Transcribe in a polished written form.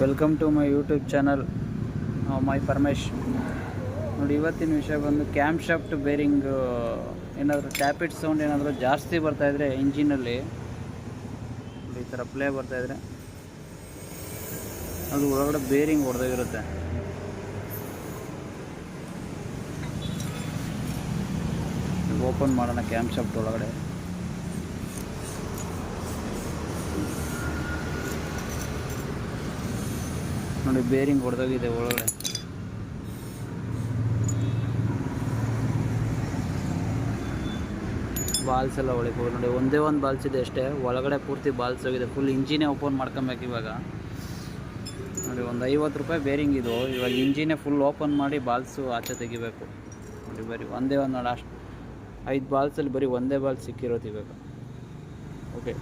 Welcome to my YouTube channel my Paramesh. ನೋಡಿ, ಇವತ್ತಿನ ವಿಷಯ ಬಂದು ಕ್ಯಾಮ್ ಶಾಫ್ಟ್ ಬೇರಿಂಗ್ ಏನಾದರೂ ಟ್ಯಾಪಿಟ್ ಸೌಂಡ್ ಏನಾದರೂ ಜಾಸ್ತಿ ಬರ್ತಾಯಿದ್ರೆ ಇಂಜಿನಲ್ಲಿ ಈ ಥರ ಪ್ಲೇ ಬರ್ತಾಯಿದ್ರೆ ಅದು ಒಳಗಡೆ ಬೇರಿಂಗ್ ಹೊಡೆದೋಗಿರುತ್ತೆ. ಓಪನ್ ಮಾಡೋಣ ಕ್ಯಾಮ್ ಶಾಫ್ಟ್ ಒಳಗಡೆ. ನೋಡಿ, ಬೇರಿಂಗ್ ಹೊಡೆದೋಗಿದೆ ಒಳಗಡೆ. ಬಾಲ್ಸ್ ಎಲ್ಲ ಹೊಳಿಬೋದು. ನೋಡಿ, ಒಂದೇ ಒಂದು ಬಾಲ್ಸ್ ಇದೆ ಅಷ್ಟೇ, ಒಳಗಡೆ ಪೂರ್ತಿ ಬಾಲ್ಸ್ ಹೋಗಿದೆ. ಫುಲ್ ಇಂಜಿನೇ ಓಪನ್ ಮಾಡ್ಕೊಬೇಕು ಇವಾಗ. ನೋಡಿ, ಒಂದು 50 ರೂಪಾಯಿ ಬೇರಿಂಗ್ ಇದು. ಇವಾಗ ಇಂಜಿನೇ ಫುಲ್ ಓಪನ್ ಮಾಡಿ ಬಾಲ್ಸು ಆಚೆ ತೆಗಿಬೇಕು. ನೋಡಿ, ಬರೀ ಒಂದೇ ಒಂದು ನೋಡಿ, ಅಷ್ಟು 5 ಬಾಲ್ಸಲ್ಲಿ ಬರೀ ಒಂದೇ ಬಾಲ್ ಸಿಕ್ಕಿರೋದು ಇವಾಗ. ಓಕೆ.